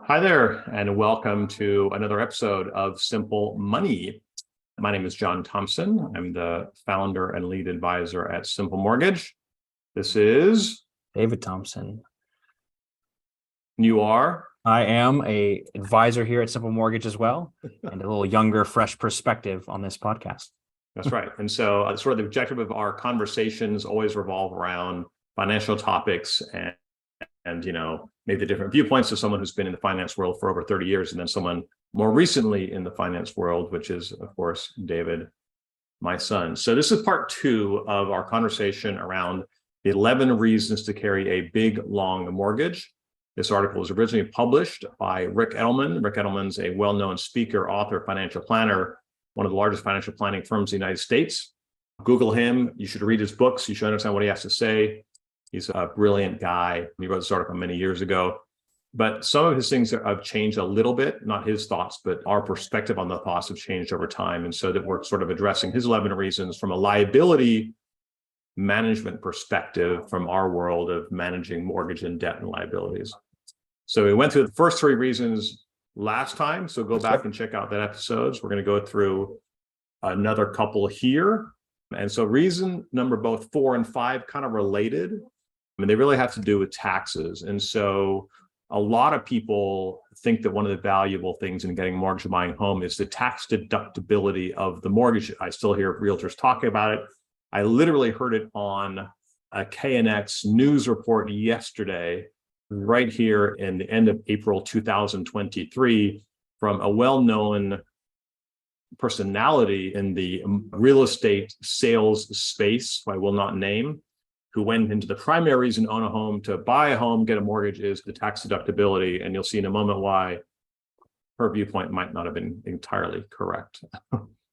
Hi there, and welcome to another episode of Simple Money. My name is John Thompson. I'm the founder and lead advisor at Simple Mortgage. This is David Thompson. You are? I am an advisor here at Simple Mortgage as well, and a little younger, fresh perspective on this podcast. That's right. And so sort of the objective of our conversations always revolve around financial topics and maybe the different viewpoints of someone who's been in the finance world for over 30 years, and then someone more recently in the finance world, which is, of course, David, my son. So this is part 2 of our conversation around the 11 reasons to carry a big, long mortgage. This article was originally published by Ric Edelman. Ric Edelman's a well-known speaker, author, financial planner, one of the largest financial planning firms in the United States. Google him. You should read his books. You should understand what he has to say. He's a brilliant guy. He wrote this article many years ago. But some of his things have changed a little bit, not his thoughts, but our perspective on the thoughts have changed over time. And so that we're sort of addressing his 11 reasons from a liability management perspective from our world of managing mortgage and debt and liabilities. So we went through the first 3 reasons last time. So go back and check out that episodes. We're going to go through another couple here. And so reason number both 4 and 5 kind of related. I mean, they really have to do with taxes. And so a lot of people think that one of the valuable things in getting a mortgage and buying a home is the tax deductibility of the mortgage. I still hear realtors talking about it. I literally heard it on a KNX news report yesterday, right here in the end of April 2023, from a well-known personality in the real estate sales space, who I will not name, who went into the primary reason to own a home, to buy a home, get a mortgage, is the tax deductibility. And you'll see in a moment why her viewpoint might not have been entirely correct.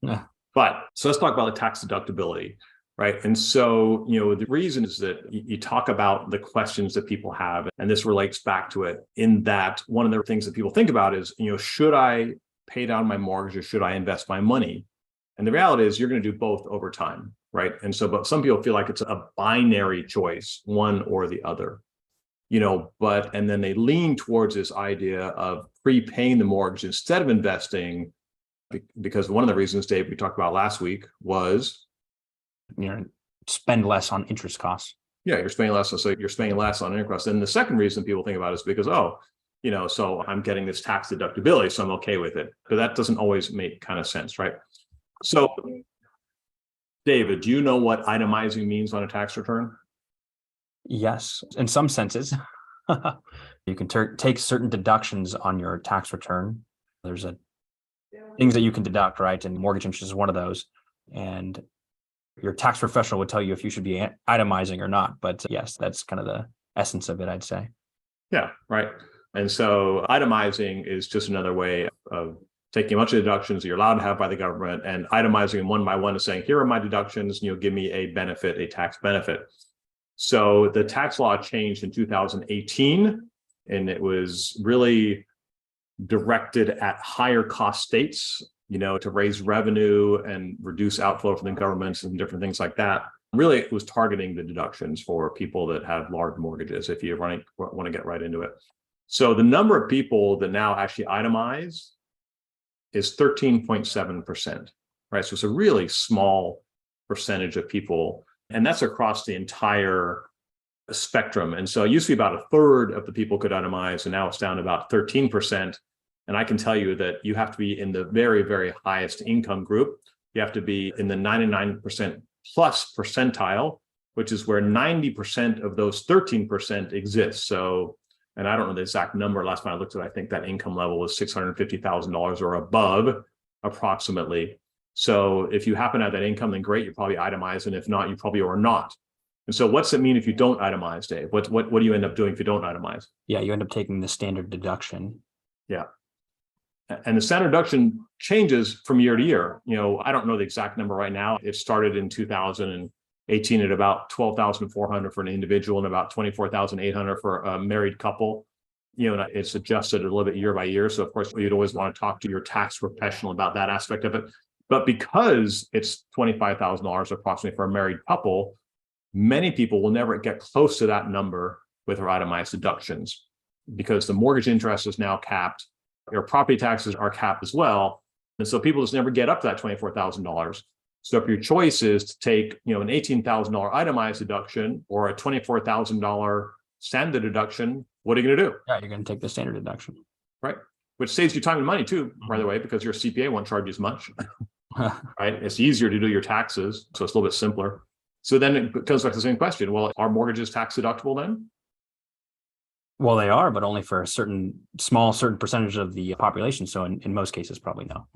Yeah. But so let's talk about the tax deductibility, right? And so, the reason is that you talk about the questions that people have, and this relates back to it, in that one of the things that people think about is, should I pay down my mortgage or should I invest my money? And the reality is you're going to do both over time, right? And so, but some people feel like it's a binary choice, one or the other, and then they lean towards this idea of prepaying the mortgage instead of investing, because one of the reasons, Dave, we talked about last week was spend less on interest costs. Yeah, you're spending less. So you're spending less on interest. And the second reason people think about it is because, so I'm getting this tax deductibility, so I'm okay with it. But that doesn't always make kind of sense, right? So, David, do you know what itemizing means on a tax return? Yes, in some senses. You can take certain deductions on your tax return. There's things that you can deduct, right? And mortgage interest is one of those. And your tax professional would tell you if you should be itemizing or not. But yes, that's kind of the essence of it, I'd say. Yeah, right. And so itemizing is just another way of taking a bunch of deductions that you're allowed to have by the government and itemizing them one by one and saying, here are my deductions, give me a benefit, a tax benefit. So the tax law changed in 2018, and it was really directed at higher cost states, to raise revenue and reduce outflow from the governments and different things like that. Really, it was targeting the deductions for people that have large mortgages, if you want to get right into it. So the number of people that now actually itemize is 13.7%, right? So it's a really small percentage of people, and that's across the entire spectrum. And so it used to be about a third of the people could itemize, and now it's down to about 13%. And I can tell you that you have to be in the very, very highest income group. You have to be in the 99% plus percentile, which is where 90% of those 13% exist. So, and I don't know the exact number. Last time I looked at it, I think that income level was $650,000 or above, approximately. So if you happen to have that income, then great, you're probably itemized. And if not, you probably are not. And so what's it mean if you don't itemize, Dave? What do you end up doing if you don't itemize? Yeah, you end up taking the standard deduction. Yeah. And the standard deduction changes from year to year. I don't know the exact number right now. It started in 2018 at about $12,400 for an individual and about $24,800 for a married couple. And it's adjusted a little bit year by year. So of course, you'd always want to talk to your tax professional about that aspect of it. But because it's $25,000 approximately for a married couple, many people will never get close to that number with their itemized deductions. because the mortgage interest is now capped. Your property taxes are capped as well. And so people just never get up to that $24,000. So if your choice is to take, an $18,000 itemized deduction or a $24,000 standard deduction, what are you going to do? Yeah, you're going to take the standard deduction. Right. Which saves you time and money too, by the way, because your CPA won't charge you as much. Right. It's easier to do your taxes. So it's a little bit simpler. So then it comes back to the same question. Well, are mortgages tax deductible then? Well, they are, but only for a certain percentage of the population. So in most cases, probably no.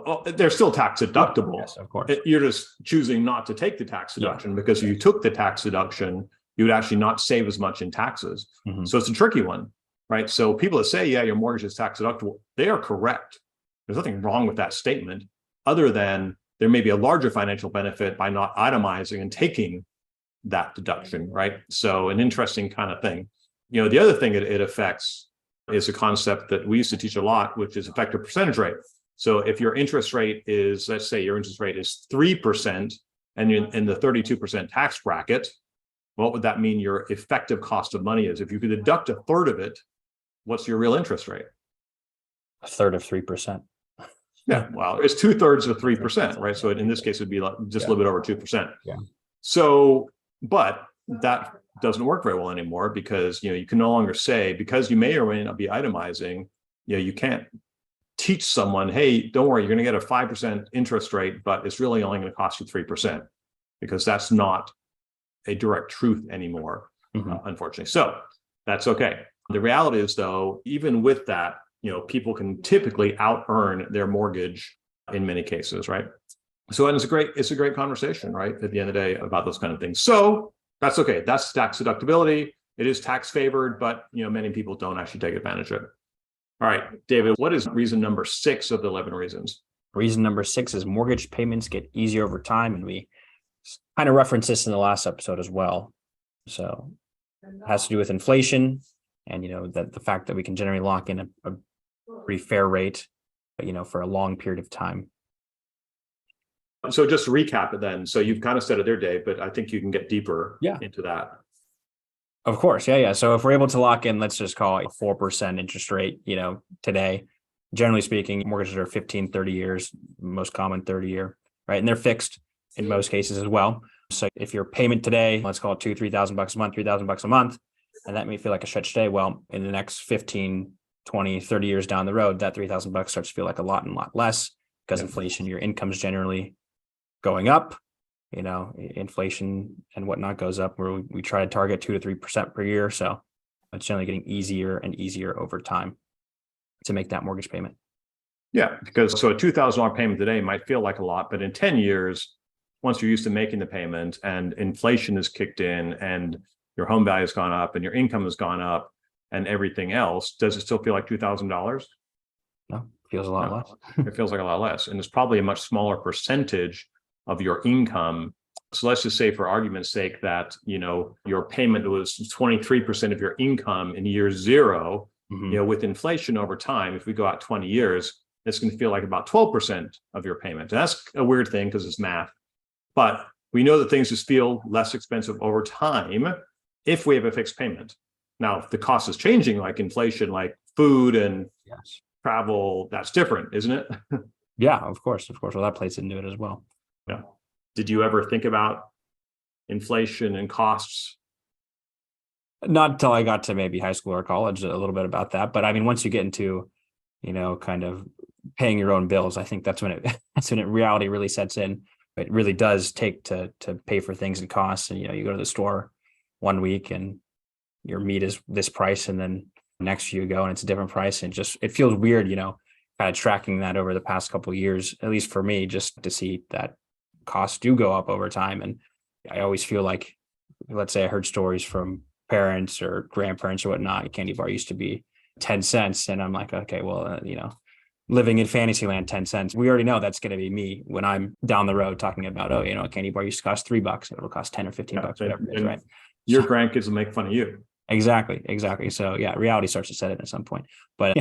Well, they're still tax deductible. Yes, of course. You're just choosing not to take the tax deduction because if you took the tax deduction, you would actually not save as much in taxes. So it's a tricky one, right? So people that say, yeah, your mortgage is tax deductible, they are correct. There's nothing wrong with that statement other than there may be a larger financial benefit by not itemizing and taking that deduction, right? So an interesting kind of thing. The other thing it affects is a concept that we used to teach a lot, which is effective percentage rate. So if your interest rate is, let's say your interest rate is 3% and you're in the 32% tax bracket, what would that mean your effective cost of money is? If you could deduct a third of it, what's your real interest rate? A third of 3%. Yeah, well, it's 2/3 of 3%, right? So in this case, it'd be like just a little bit over 2%. Yeah. So, but that doesn't work very well anymore because, you can no longer say, because you may or may not be itemizing, you can't teach someone, hey, don't worry, you're going to get a 5% interest rate, but it's really only going to cost you 3% because that's not a direct truth anymore, unfortunately. So that's okay. The reality is, though, even with that, people can typically out earn their mortgage in many cases, right? So, and it's a great conversation, right? At the end of the day about those kind of things. So that's okay. That's tax deductibility. It is tax favored, but many people don't actually take advantage of it. All right, David, what is reason number 6 of the 11 reasons? Reason number 6 is mortgage payments get easier over time. And we kind of referenced this in the last episode as well. So it has to do with inflation and, that the fact that we can generally lock in a pretty fair rate, for a long period of time. So just to recap it then. So you've kind of said it there, Dave, but I think you can get deeper into that. Of course. Yeah. So if we're able to lock in, let's just call it a 4% interest rate, today, generally speaking, mortgages are 15, 30 years, most common 30-year, right? And they're fixed in most cases as well. So if your payment today, let's call it $2,000-$3,000 a month, $3,000 a month, and that may feel like a stretch today. Well, in the next 15, 20, 30 years down the road, that $3,000 starts to feel like a lot less because inflation, your income's generally going up. Inflation and whatnot goes up where we try to target 2 to 3% per year. So it's generally getting easier and easier over time to make that mortgage payment. Yeah, because so a $2,000 payment today might feel like a lot, but in 10 years, once you're used to making the payment and inflation is kicked in and your home value has gone up and your income has gone up and everything else, does it still feel like $2,000? No, it feels a lot less. It feels like a lot less. And it's probably a much smaller percentage of your income. So let's just say for argument's sake that, your payment was 23% of your income in year 0, with inflation over time, if we go out 20 years, it's going to feel like about 12% of your payment. And that's a weird thing because it's math, but we know that things just feel less expensive over time if we have a fixed payment. Now, if the cost is changing, like inflation, like food and travel, that's different, isn't it? Yeah, of course. Well, that plays into it as well. Yeah. Did you ever think about inflation and costs? Not until I got to maybe high school or college, a little bit about that. But I mean, once you get into, kind of paying your own bills, I think that's when it reality really sets in. It really does take to pay for things and costs. And, you go to the store one week and your meat is this price. And then next you go and it's a different price. And it feels weird, kind of tracking that over the past couple of years, at least for me, just to see that costs do go up over time. And I always feel like, let's say I heard stories from parents or grandparents or whatnot, a candy bar used to be 10 cents. And I'm like, okay, well, living in Fantasyland, 10 cents. We already know that's going to be me when I'm down the road talking about, a candy bar used to cost $3. It'll cost 10 or 15 bucks, whatever it is, right? Your grandkids will make fun of you. Exactly. So yeah, reality starts to set in at some point, but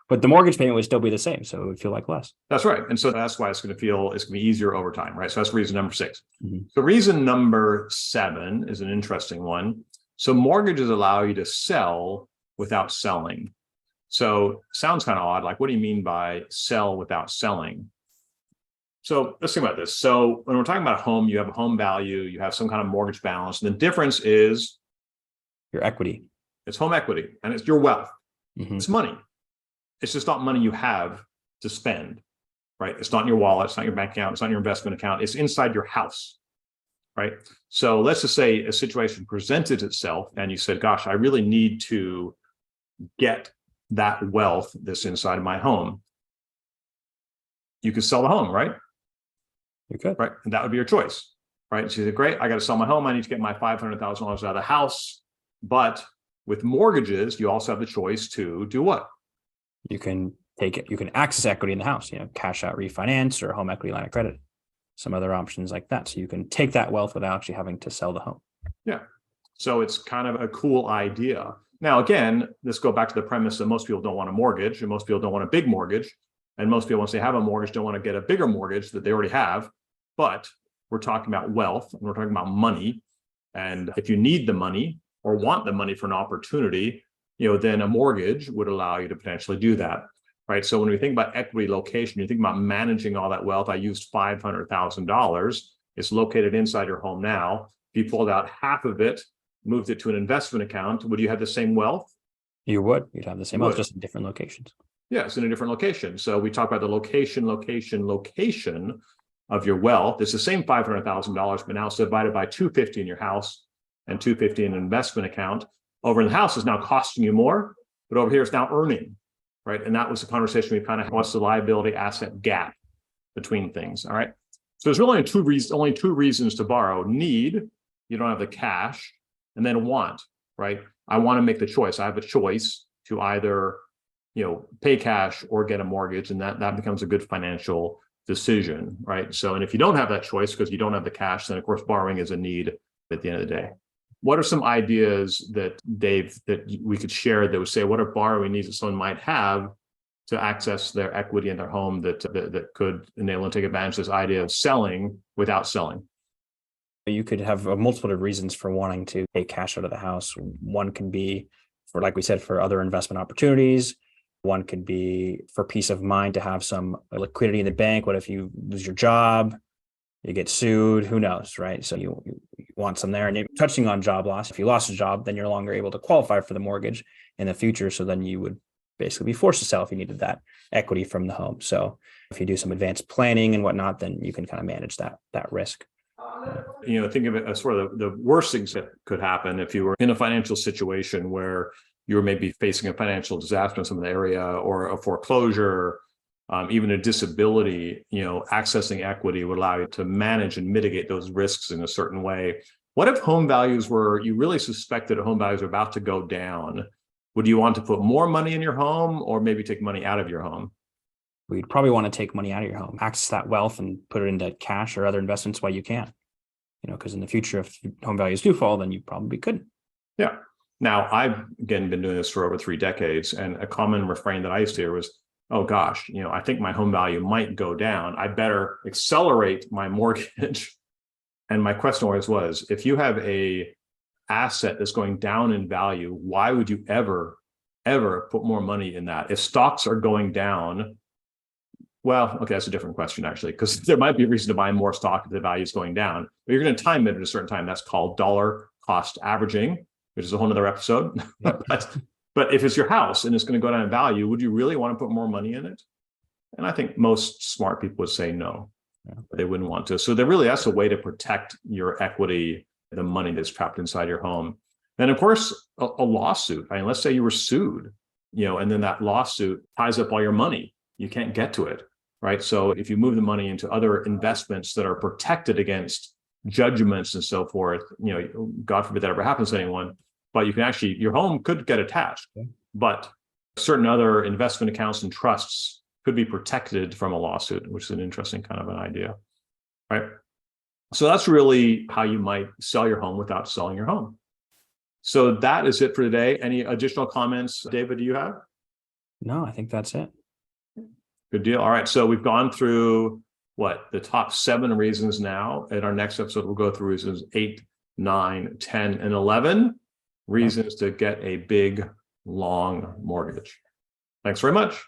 the mortgage payment would still be the same. So it would feel like less. That's right. And so that's why it's going to be easier over time, right? So that's reason number 6. So reason number 7 is an interesting one. So mortgages allow you to sell without selling. So sounds kind of odd. Like, what do you mean by sell without selling? So let's think about this. So when we're talking about a home, you have a home value, you have some kind of mortgage balance. And the difference is Your equity. it's home equity and it's your wealth. Mhm. It's money. It's just not money you have to spend, right? It's not in your wallet. It's not your bank account. It's not your investment account. It's inside your house, right? So let's just say a situation presented itself and you said, gosh, I really need to get that wealth that's inside of my home. You could sell the home, right? You could. Right. And that would be your choice, right? So you say, great, I got to sell my home. I need to get my $500,000 out of the house. But with mortgages, you also have the choice to do what? You can take it. You can access equity in the house, cash out refinance or home equity line of credit, some other options like that. So you can take that wealth without actually having to sell the home. Yeah. So it's kind of a cool idea. Now, again, let's go back to the premise that most people don't want a mortgage and most people don't want a big mortgage. And most people, once they have a mortgage, don't want to get a bigger mortgage that they already have. But we're talking about wealth and we're talking about money. And if you need the money or want the money for an opportunity, then a mortgage would allow you to potentially do that, right? So when we think about equity location, you think about managing all that wealth. I used $500,000. It's located inside your home now. If you pulled out half of it, moved it to an investment account, would you have the same wealth? You would. You'd have the same wealth, just in different locations. Yes, in a different location. So we talk about the location of your wealth. It's the same $500,000, but now it's divided by 250 in your house and 250 in an investment account. Over in the house is now costing you more, but over here it's now earning, right? And that was the conversation we kind of had. What's the liability asset gap between things? All right. So there's really only two reasons to borrow: need, you don't have the cash, and then want, right? I want to make the choice. I have a choice to either pay cash or get a mortgage, and that becomes a good financial decision, right? So, and if you don't have that choice because you don't have the cash, then of course borrowing is a need at the end of the day. What are some ideas that, Dave, that we could share that would say what are borrowing needs that someone might have to access their equity in their home that could enable them to take advantage of this idea of selling without selling? You could have multiple reasons for wanting to pay cash out of the house. One can be for, like we said, for other investment opportunities. One could be for peace of mind, to have some liquidity in the bank. What if you lose your job, you get sued, who knows, right? So you want some there. And you're touching on job loss. If you lost a job, then you're no longer able to qualify for the mortgage in the future. So then you would basically be forced to sell if you needed that equity from the home. So if you do some advanced planning and whatnot, then you can kind of manage that risk. Think of it as sort of the worst things that could happen if you were in a financial situation where you were maybe facing a financial disaster in some of the area, or a foreclosure, even a disability. Accessing equity would allow you to manage and mitigate those risks in a certain way. What if home values you really suspected home values are about to go down? Would you want to put more money in your home or maybe take money out of your home? We'd probably want to take money out of your home, access that wealth and put it into cash or other investments while you can, because in the future, if home values do fall, then you probably couldn't. Yeah. Now, I've, again, been doing this for over 3 decades, and a common refrain that I used to hear was, oh gosh, I think my home value might go down. I better accelerate my mortgage. And my question always was, if you have a asset that's going down in value, why would you ever put more money in that? If stocks are going down, well, okay, that's a different question, actually, because there might be a reason to buy more stock if the value is going down, but you're going to time it at a certain time. That's called dollar cost averaging, which is a whole other episode. But if it's your house and it's going to go down in value, would you really want to put more money in it? And I think most smart people would say no, they wouldn't want to. So that's a way to protect your equity, the money that's trapped inside your home. And of course, a lawsuit. I mean, let's say you were sued, and then that lawsuit ties up all your money. You can't get to it, right? So if you move the money into other investments that are protected against judgments and so forth, God forbid that ever happens to anyone, but you can actually, your home could get attached, but certain other investment accounts and trusts could be protected from a lawsuit, which is an interesting kind of an idea, right? So that's really how you might sell your home without selling your home. So that is it for today. Any additional comments, David, do you have? No, I think that's it. Good deal. All right. So we've gone through the top 7 reasons now. At our next episode, we'll go through reasons 8, 9, 10, and 11 reasons to get a big long mortgage. Thanks very much.